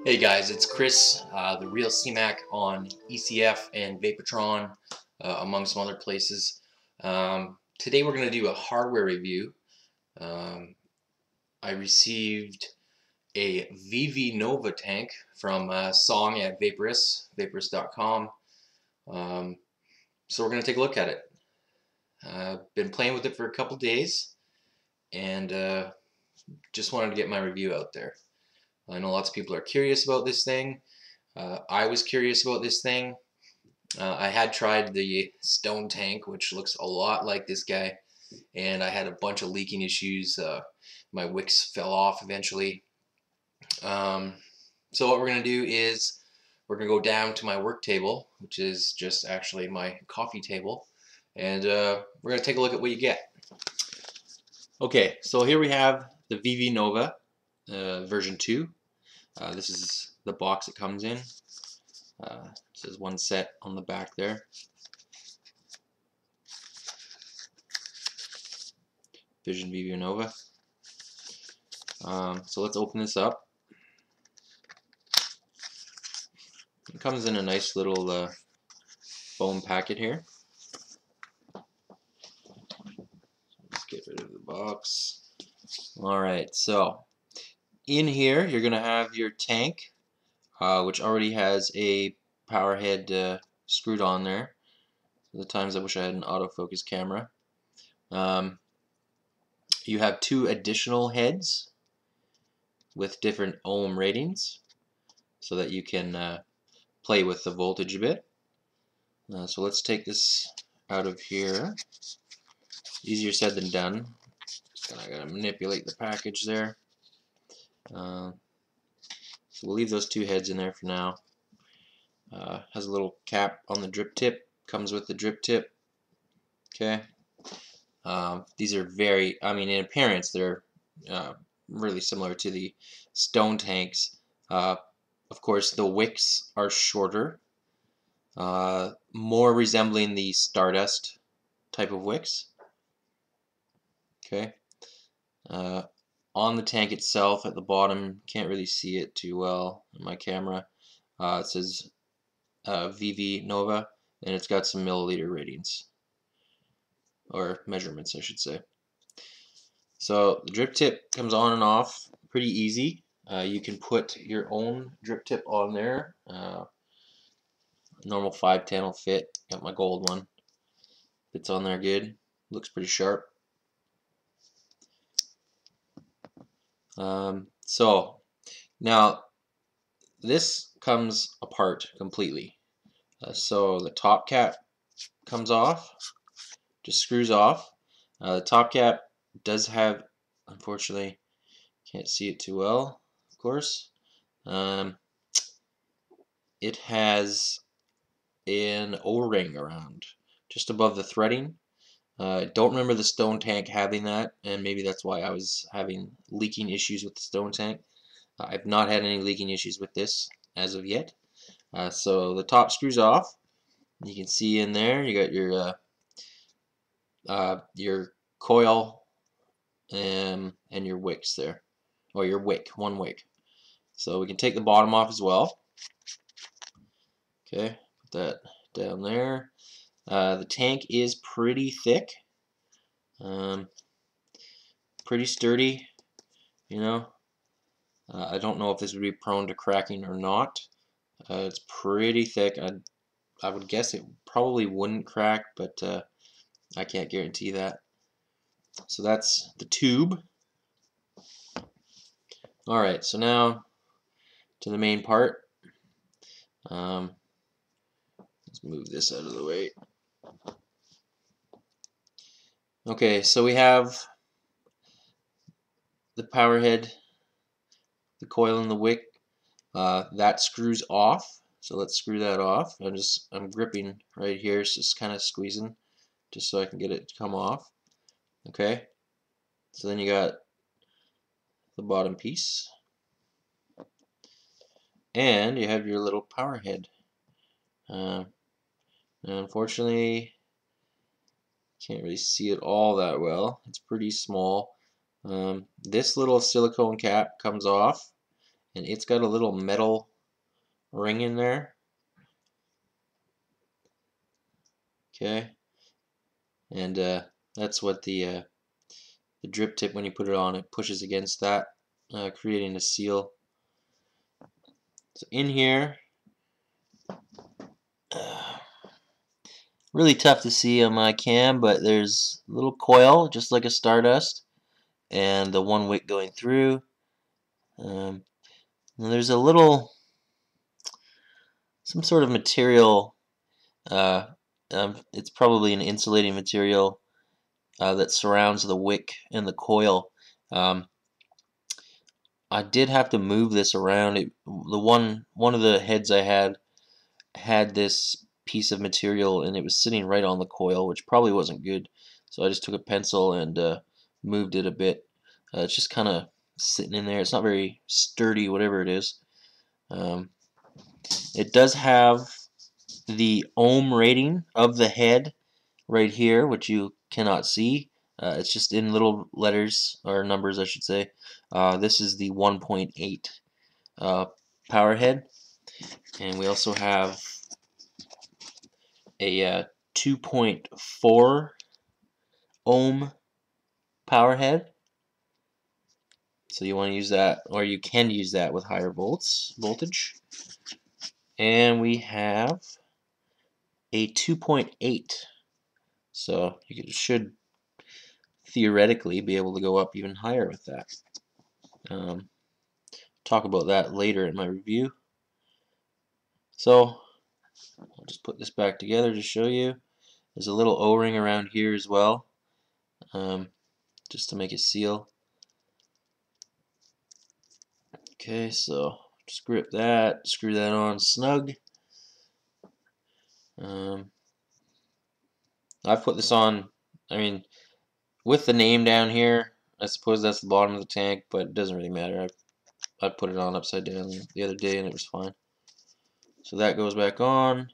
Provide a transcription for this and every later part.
Hey guys, it's Chris, the real CMAC on ECF and Vaportron, among some other places. Today we're going to do a hardware review. I received a ViVi Nova tank from Song at Vaporus, vaporus.com. So we're going to take a look at it. Been playing with it for a couple days and just wanted to get my review out there. I know lots of people are curious about this thing. I was curious about this thing. I had tried the stone tank, which looks a lot like this guy, and I had a bunch of leaking issues. My wicks fell off eventually. So what we're going to do is we're going to go down to my work table, which is just actually my coffee table, and we're going to take a look at what you get. Okay, so here we have the ViVi Nova version 2. This is the box it comes in. This is one set on the back there. Vision ViVi Nova. So let's open this up. It comes in a nice little foam packet here. Let's get rid of the box. Alright, so in here you're going to have your tank, which already has a power head screwed on there. The times I wish I had an autofocus camera. You have 2 additional heads with different ohm ratings so that you can play with the voltage a bit. So let's take this out of here. Easier said than done. I gotta manipulate the package there. So we'll leave those 2 heads in there for now. Has a little cap on the drip tip. Comes with the drip tip. Okay. These are very, in appearance they're really similar to the stone tanks. Of course, the wicks are shorter, more resembling the Stardust type of wicks. Okay. On the tank itself, at the bottom, can't really see it too well in my camera. It says ViVi Nova, and it's got some milliliter ratings, or measurements, I should say. So the drip tip comes on and off pretty easy. You can put your own drip tip on there. Normal 510 will fit. Got my gold one. Fits on there good. Looks pretty sharp. So now this comes apart completely. So the top cap comes off, just screws off. The top cap does have, unfortunately, can't see it too well, of course. It has an O-ring around just above the threading. Don't remember the stone tank having that, and maybe that's why I was having leaking issues with the stone tank. I've not had any leaking issues with this as of yet. So the top screws off. You can see in there you got your coil and your wicks there, or your wick, one wick. So we can take the bottom off as well. Okay, put that down there. The tank is pretty thick, pretty sturdy, you know. I don't know if this would be prone to cracking or not. It's pretty thick. I would guess it probably wouldn't crack, but I can't guarantee that. So that's the tube. Alright, so now to the main part. Let's move this out of the way. Okay, so we have the power head, the coil, and the wick. That screws off, so let's screw that off. I'm gripping right here, so just kind of squeezing just so I can get it to come off. Okay, so then you got the bottom piece, and you have your little power head. Unfortunately, can't really see it all that well. It's pretty small. This little silicone cap comes off, and it's got a little metal ring in there. Okay, and that's what the drip tip, when you put it on, it pushes against that, creating a seal. So in here, really tough to see on my cam, but there's a little coil, just like a Stardust, and the one wick going through. And there's a little, some sort of material. It's probably an insulating material that surrounds the wick and the coil. I did have to move this around. The one of the heads I had this piece of material, and it was sitting right on the coil, which probably wasn't good. So I just took a pencil and moved it a bit. It's just kind of sitting in there. It's not very sturdy, whatever it is. It does have the ohm rating of the head right here, which you cannot see. It's just in little letters, or numbers I should say. This is the 1.8 power head, and we also have a 2.4 ohm power head. So you want to use that, or you can use that with higher voltage. And we have a 2.8. So you should theoretically be able to go up even higher with that. Talk about that later in my review. So I'll just put this back together to show you. There's a little O-ring around here as well, just to make it seal. Okay, so just grip that, screw that on snug. I've put this on, I mean, with the name down here, I suppose that's the bottom of the tank, but it doesn't really matter. I put it on upside down the other day and it was fine. So that goes back on.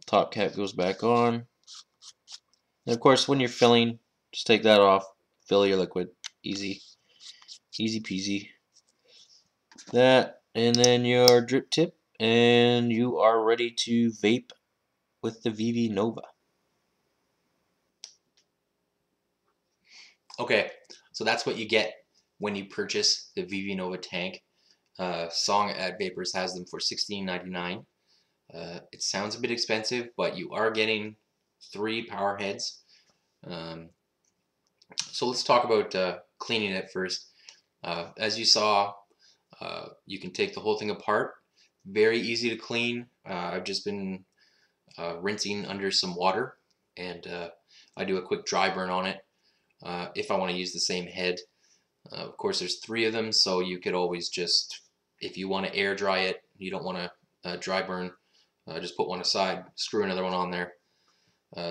Top cap goes back on. And of course, when you're filling, just take that off, fill your liquid. Easy peasy. That, and then your drip tip, and you are ready to vape with the ViVi Nova. Okay, so that's what you get when you purchase the ViVi Nova tank. Song at Vaporus has them for $16.99. It sounds a bit expensive, but you are getting 3 power heads. So let's talk about cleaning it first. As you saw, you can take the whole thing apart. Very easy to clean. I've just been rinsing under some water, and I do a quick dry burn on it if I want to use the same head. Of course, there's 3 of them, so you could always just, if you want to air dry it, you don't want to dry burn, just put one aside, screw another one on there.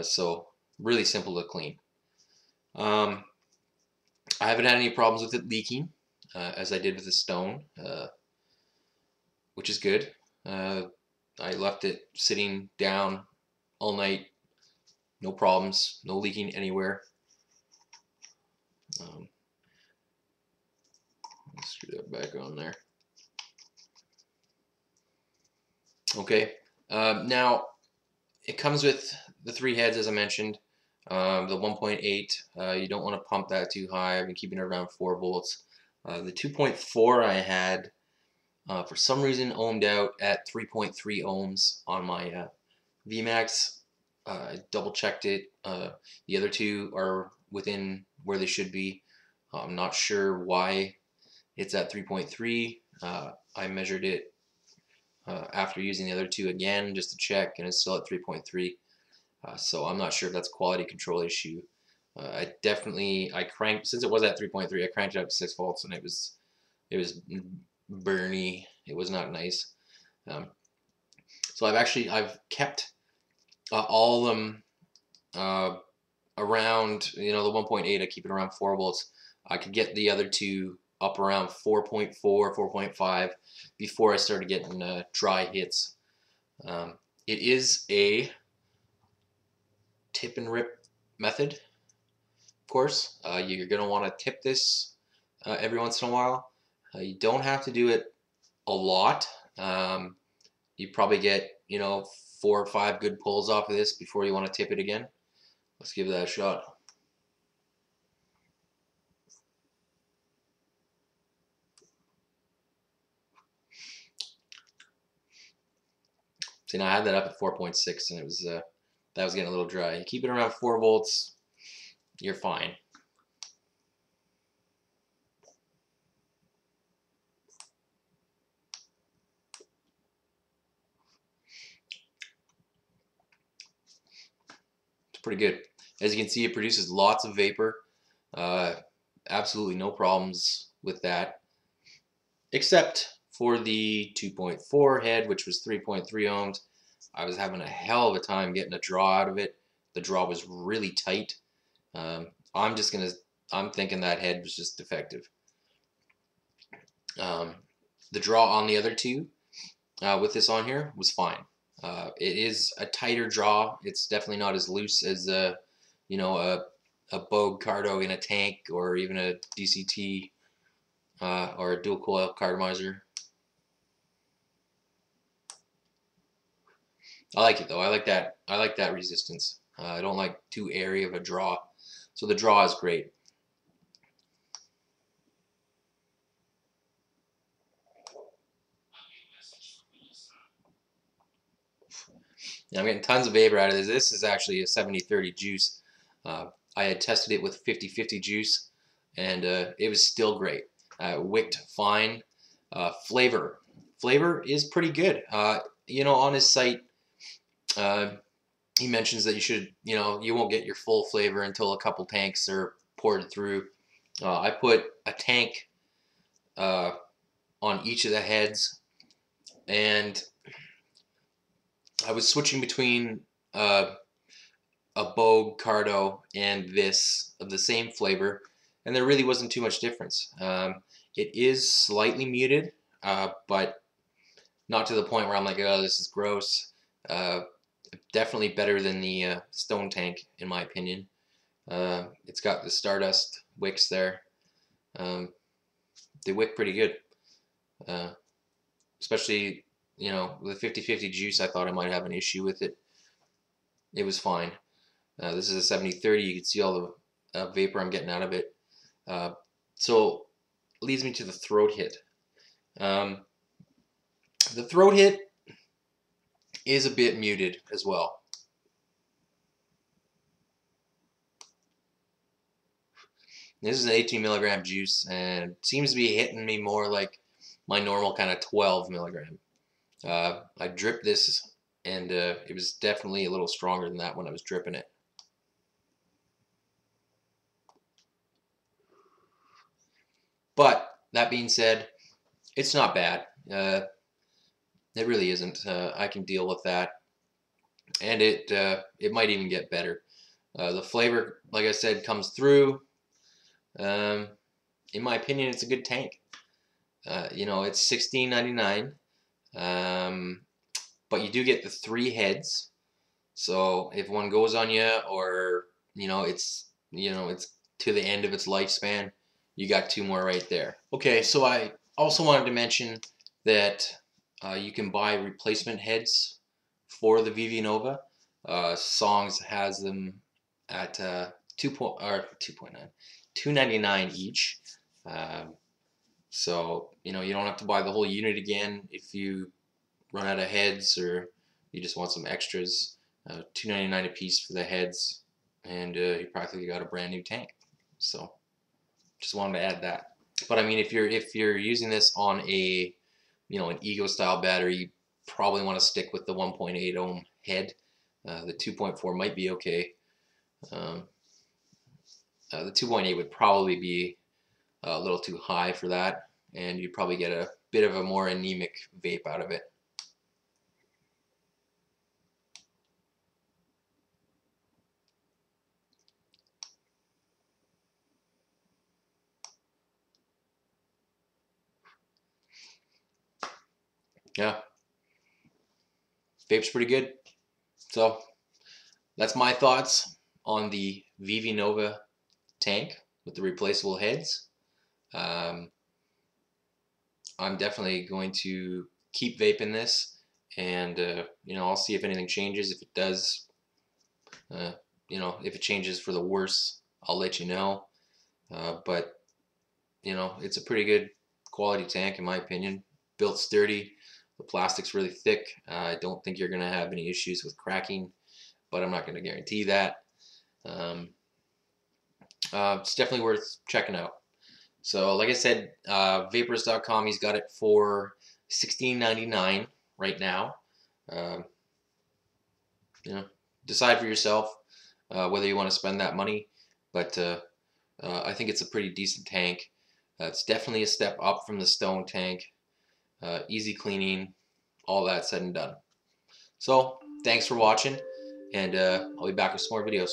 So really simple to clean. I haven't had any problems with it leaking, as I did with the stone, which is good. I left it sitting down all night, no problems, no leaking anywhere. Screw that back on there. Okay, now it comes with the 3 heads, as I mentioned. The 1.8, you don't want to pump that too high. I've been keeping it around 4 volts. The 2.4 I had, for some reason, ohmed out at 3.3 ohms on my VMAX. I double checked it. The other 2 are within where they should be. I'm not sure why it's at 3.3. I measured it after using the other 2 again just to check, and it's still at 3.3. So I'm not sure if that's a quality control issue. I cranked, since it was at 3.3, I cranked it up to 6 volts, and it was burny. It was not nice. So I've kept all of them around, the 1.8. I keep it around 4 volts. I could get the other 2 up around 4.4, 4.5 before I started getting dry hits. It is a tip and rip method, of course. You're going to want to tip this every once in a while. You don't have to do it a lot. You probably get, 4 or 5 good pulls off of this before you want to tip it again. Let's give that a shot. See, now I had that up at 4.6 and it was that was getting a little dry. You keep it around 4 volts, you're fine. It's pretty good. As you can see, it produces lots of vapor. Absolutely no problems with that, except for the 2.4 head, which was 3.3 ohms. I was having a hell of a time getting a draw out of it. The draw was really tight. I'm thinking that head was just defective. The draw on the other two with this on here was fine. It is a tighter draw. It's definitely not as loose as a boge carto in a tank, or even a DCT or a dual coil cartomizer. I like it though. I like that resistance. I don't like too airy of a draw, so the draw is great. Now I'm getting tons of vapor out of this. This is actually a 70-30 juice. I had tested it with 50-50 juice, and it was still great. Wicked fine. Flavor is pretty good. On his site, he mentions that you won't get your full flavor until a couple tanks are poured through. I put a tank on each of the heads, and I was switching between a boge carto and this of the same flavor, and there really wasn't too much difference. It is slightly muted, but not to the point where I'm like, oh, this is gross. Definitely better than the Stone Tank, in my opinion. It's got the Stardust wicks there. They wick pretty good. Especially, with 50-50 juice, I thought I might have an issue with it. It was fine. This is a 70-30. You can see all the vapor I'm getting out of it. So leads me to the throat hit. The throat hit is a bit muted as well. This is an 18 milligram juice, and seems to be hitting me more like my normal kind of 12 milligram. I dripped this, and it was definitely a little stronger than that when I was dripping it. But that being said, it's not bad. It really isn't. I can deal with that, and it might even get better. The flavor, like I said, comes through. In my opinion, it's a good tank. It's $16.99, but you do get the 3 heads. So if one goes on you, or it's to the end of its lifespan, you got 2 more right there. Okay, so I also wanted to mention that you can buy replacement heads for the ViVi Nova. Songs has them at $2.99 each. So you don't have to buy the whole unit again if you run out of heads, or you just want some extras. $2.99 a piece for the heads, and you practically got a brand new tank. So just wanted to add that. But I mean, if you're using this on an Ego style battery, you probably want to stick with the 1.8 ohm head. The 2.4 might be okay. The 2.8 would probably be a little too high for that, and you'd probably get a bit of a more anemic vape out of it. Yeah, vape's pretty good. So that's my thoughts on the ViVi Nova tank with the replaceable heads. I'm definitely going to keep vaping this, and you know, I'll see if anything changes. If it does, you know, if it changes for the worse, I'll let you know. But you know, it's a pretty good quality tank in my opinion. Built sturdy. The plastic's really thick. I don't think you're gonna have any issues with cracking, but I'm not gonna guarantee that. Um, it's definitely worth checking out. So, like I said, Vaporus.com, he's got it for $16.99 right now. Um, you know, decide for yourself whether you want to spend that money, but I think it's a pretty decent tank. It's definitely a step up from the stone tank. Easy cleaning, all that said and done. So, thanks for watching, and I'll be back with some more videos.